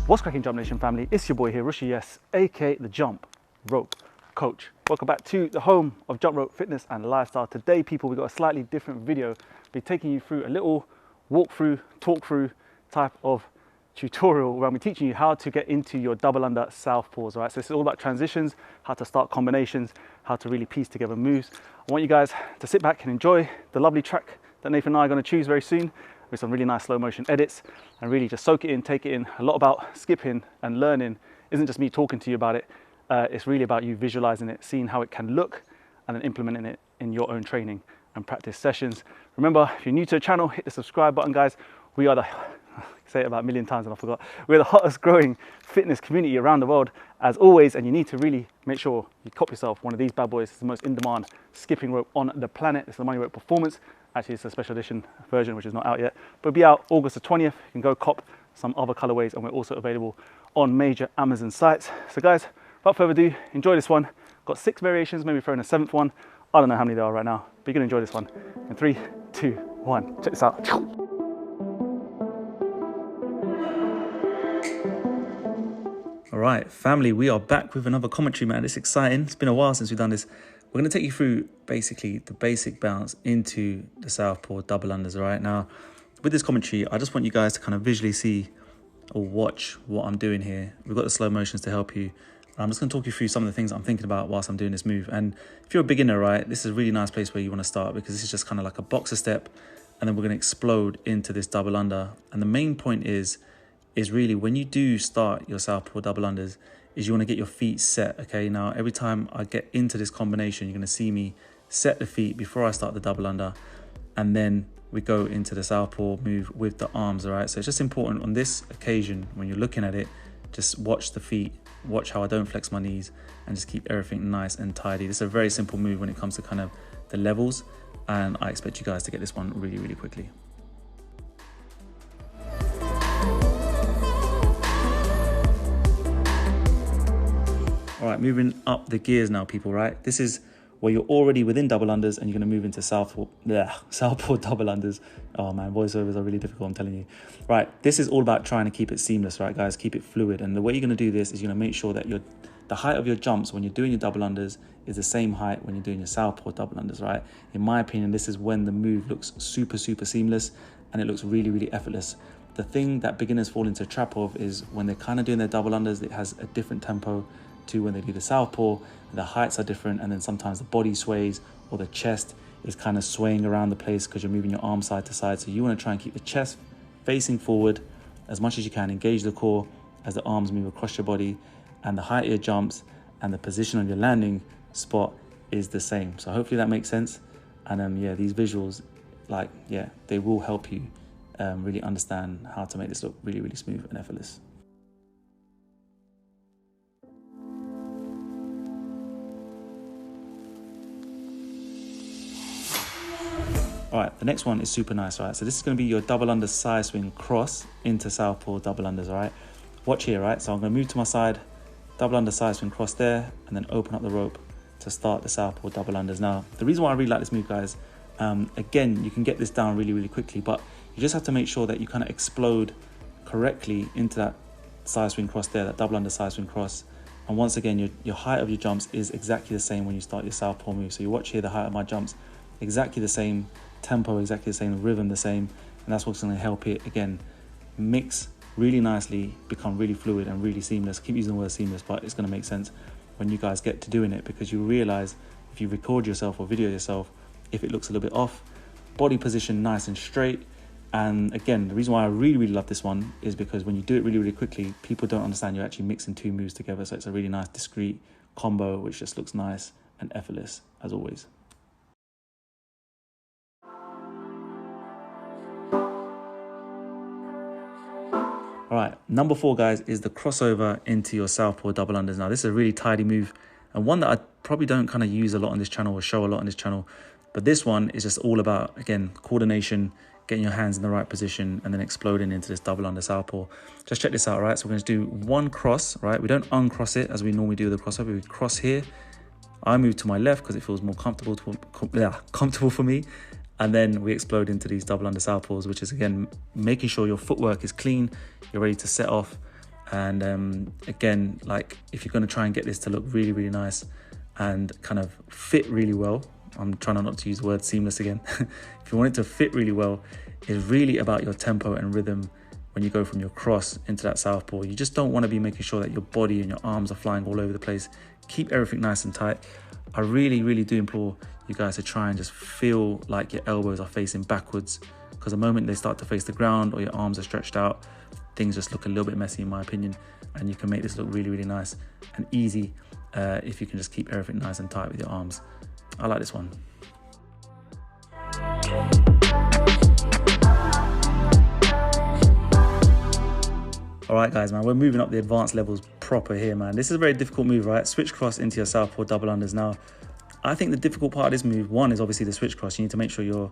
What's cracking, Jump Nation family? It's your boy here, Rushy, yes, aka the Jump Rope Coach. Welcome back to the home of jump rope fitness and lifestyle. Today, people, we've got a slightly different video. I'll be taking you through a little walkthrough, talk through type of tutorial where I'm teaching you how to get into your double under southpaws, right? So this is all about transitions, how to start combinations, how to really piece together moves. I want you guys to sit back and enjoy the lovely track that Nathan and I are going to choose very soon, with some really nice slow motion edits, and really just soak it in, take it in. A lot about skipping and learning isn't just me talking to you about it, it's really about you visualizing it, seeing how it can look, and then implementing it in your own training and practice sessions. Remember, if you're new to the channel, hit the subscribe button, guys. We are the, I say it about a million times and I forgot, we're the hottest growing fitness community around the world, as always, and you need to really make sure you cop yourself one of these bad boys. It's the most in-demand skipping rope on the planet. It's the Money Rope Performance. Actually, it's a special edition version, which is not out yet, but it'll be out August the 20th. You can go cop some other colorways, and we're also available on major Amazon sites. So guys, without further ado, enjoy this one. Got 6 variations, maybe throw in a 7th one. I don't know how many there are right now, but you're gonna enjoy this one. In 3, 2, 1, check this out. All right, family, we are back with another commentary, man. It's exciting. It's been a while since we've done this. We're going to take you through basically the basic bounce into the southpaw double unders. All right, now with this commentary, I just want you guys to kind of visually see or watch what I'm doing here. We've got the slow motions to help you. I'm just going to talk you through some of the things I'm thinking about whilst I'm doing this move. And if you're a beginner, right, this is a really nice place where you want to start, because this is just kind of like a boxer step, and then we're going to explode into this double under. And the main point is really when you do start your southpaw double unders, is you want to get your feet set. Okay, now every time I get into this combination, you're going to see me set the feet before I start the double under, and then we go into the southpaw move with the arms. All right, so it's just important on this occasion when you're looking at it, just watch the feet, watch how I don't flex my knees, and just keep everything nice and tidy. This is a very simple move when it comes to kind of the levels, and I expect you guys to get this one really, really quickly. All right, moving up the gears now, people, right? This is where you're already within double unders and you're gonna move into southpaw double unders. Oh man, voiceovers are really difficult, I'm telling you. Right, this is all about trying to keep it seamless, right, guys? Keep it fluid. And the way you're gonna do this is you're gonna make sure that the height of your jumps when you're doing your double unders is the same height when you're doing your southpaw double unders, right? In my opinion, this is when the move looks super, super seamless and it looks really, really effortless. The thing that beginners fall into a trap of is when they're kind of doing their double unders, it has a different tempo to when they do the southpaw. The heights are different, and then sometimes the body sways or the chest is kind of swaying around the place because you're moving your arm side to side. So you want to try and keep the chest facing forward as much as you can, engage the core as the arms move across your body, and the height of your jumps and the position on your landing spot is the same. So hopefully that makes sense. And yeah, these visuals, like, yeah, they will help you really understand how to make this look really, really smooth and effortless. All right, the next one is super nice, right? So this is going to be your double under side swing cross into southpaw double unders, all right? Watch here, right? So I'm going to move to my side, double under side swing cross there, and then open up the rope to start the southpaw double unders. Now, the reason why I really like this move, guys, again, you can get this down really, really quickly, but you just have to make sure that you kind of explode correctly into that side swing cross there, that double under side swing cross. And once again, your height of your jumps is exactly the same when you start your southpaw move. So you watch here, the height of my jumps, exactly the same, tempo exactly the same, rhythm the same, and that's what's going to help it again mix really nicely, become really fluid and really seamless. Keep using the word seamless, but it's going to make sense when you guys get to doing it, because you realize if you record yourself or video yourself, if it looks a little bit off, body position nice and straight. And again, the reason why I really, really love this one is because when you do it really, really quickly, people don't understand you're actually mixing 2 moves together. So it's a really nice discrete combo which just looks nice and effortless as always. All right, number 4, guys, is the crossover into your southpaw double unders. Now, this is a really tidy move, and one that I probably don't kind of use a lot on this channel or show a lot on this channel. But this one is just all about, again, coordination, getting your hands in the right position, and then exploding into this double under southpaw. Just check this out, right? So we're going to do one cross, right? We don't uncross it as we normally do the crossover. We cross here. I move to my left because it feels more comfortable for me. And then we explode into these double under southpaws, which is, again, making sure your footwork is clean, you're ready to set off, And again, like if you're going to try and get this to look really, really nice and kind of fit really well, I'm trying not to use the word seamless again. If you want it to fit really well, it's really about your tempo and rhythm when you go from your cross into that southpaw. You just don't want to be making sure that your body and your arms are flying all over the place. Keep everything nice and tight. I really, really do implore you guys to try and just feel like your elbows are facing backwards, because the moment they start to face the ground or your arms are stretched out, things just look a little bit messy in my opinion, and you can make this look really, really nice and easy if you can just keep everything nice and tight with your arms. I like this one. All right, guys, man, we're moving up the advanced levels proper here, man. This is a very difficult move, right? Switch cross into your southpaw double unders. Now, I think the difficult part of this move, one, is obviously the switch cross. You need to make sure you're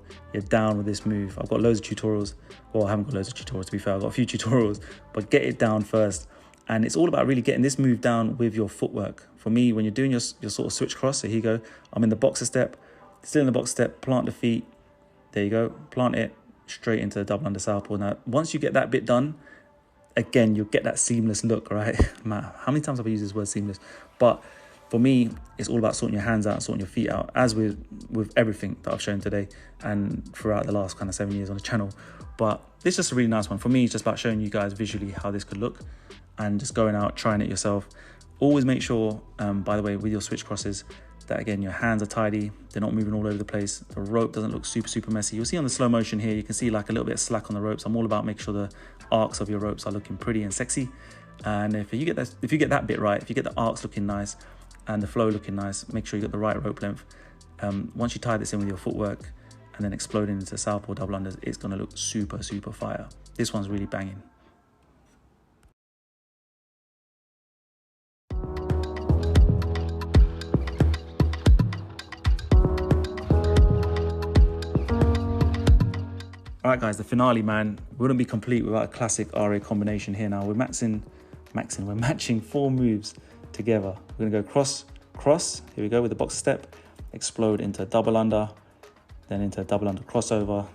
down with this move. I've got loads of tutorials. Well, I haven't got loads of tutorials, to be fair. I've got a few tutorials, but get it down first. And it's all about really getting this move down with your footwork. For me, when you're doing your sort of switch cross, so here you go. I'm in the boxer step, still in the boxer step, plant the feet. There you go, plant it straight into the double under southpaw. Now, once you get that bit done, again, you'll get that seamless look, right? Man, how many times have I used this word seamless? But for me, it's all about sorting your hands out and sorting your feet out, as with everything that I've shown today and throughout the last kind of 7 years on the channel. But this is just a really nice one. For me, it's just about showing you guys visually how this could look and just going out, trying it yourself. Always make sure, by the way, with your switch crosses, that again, your hands are tidy, they're not moving all over the place. The rope doesn't look super, super messy. You'll see on the slow motion here, you can see like a little bit of slack on the ropes. I'm all about making sure the arcs of your ropes are looking pretty and sexy. And if you get that bit right, if you get the arcs looking nice and the flow looking nice, make sure you got the right rope length. Once you tie this in with your footwork and then exploding into southpaw double unders, it's gonna look super, super fire. This one's really banging. All right, guys, the finale, man, wouldn't be complete without a classic RA combination here. Now we're matching 4 moves together. We're gonna go cross, cross, here we go with the boxer step, explode into a double under, then into a double under crossover,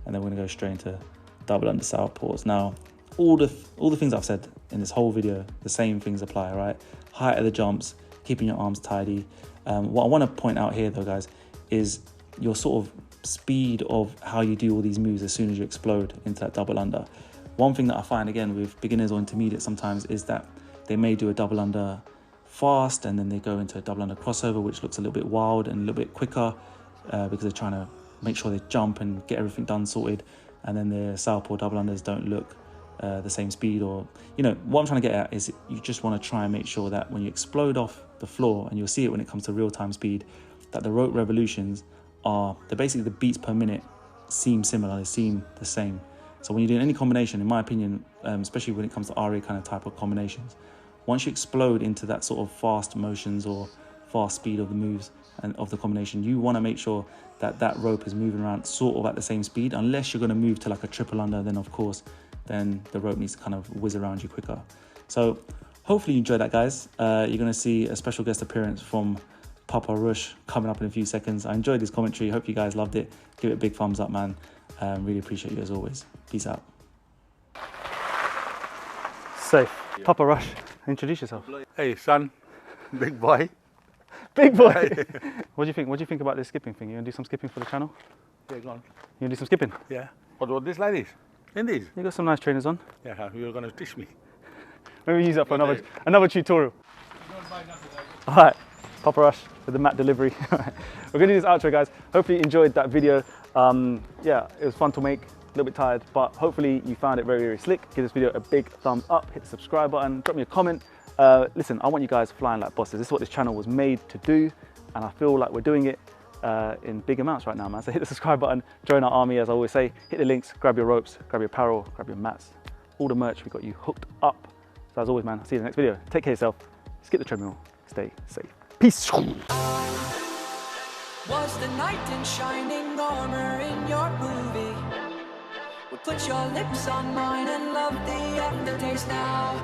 and then we're gonna go straight into double under southpaws. Now, all the things I've said in this whole video, the same things apply, right? Height of the jumps, keeping your arms tidy. What I wanna point out here though, guys, is your sort of speed of how you do all these moves as soon as you explode into that double under. One thing that I find again with beginners or intermediate sometimes is that they may do a double under fast and then they go into a double under crossover, which looks a little bit wild and a little bit quicker because they're trying to make sure they jump and get everything done sorted, and then their southpaw double unders don't look the same speed. Or, you know, what I'm trying to get at is you just want to try and make sure that when you explode off the floor, and you'll see it when it comes to real-time speed, that the rope revolutions they're basically the beats per minute seem similar, they seem the same. So when you're doing any combination, in my opinion, especially when it comes to RA kind of type of combinations, once you explode into that sort of fast motions or fast speed of the moves and of the combination, you want to make sure that that rope is moving around sort of at the same speed, unless you're going to move to like a triple under, then of course, then the rope needs to kind of whiz around you quicker. So hopefully you enjoyed that, guys. You're going to see a special guest appearance from Papa Rush coming up in a few seconds. I enjoyed this commentary. Hope you guys loved it. Give it a big thumbs up, man. Really appreciate you as always. Peace out. Safe. Papa Rush, introduce yourself. Hey, son. Big boy. Big boy. What do you think? What do you think about this skipping thing? You gonna do some skipping for the channel? Yeah, go on. You gonna do some skipping? Yeah. What this like this? In this? You got some nice trainers on. Yeah, you're gonna teach me. Maybe use that for another tutorial. All right. Papa Rush with the mat delivery. We're gonna do this outro, guys. Hopefully you enjoyed that video. Yeah, it was fun to make, a little bit tired, but hopefully you found it very, very slick. Give this video a big thumbs up, hit the subscribe button, drop me a comment. Listen, I want you guys flying like bosses. This is what this channel was made to do, and I feel like we're doing it in big amounts right now, man. So hit the subscribe button, join our army, as I always say. Hit the links, grab your ropes, grab your apparel, grab your mats, all the merch, we got you hooked up. So as always, man, I'll see you in the next video. Take care of yourself, skip the treadmill, stay safe. Peace. Was the knight in shining armor in your movie? Would put your lips on mine and love the aftertaste now.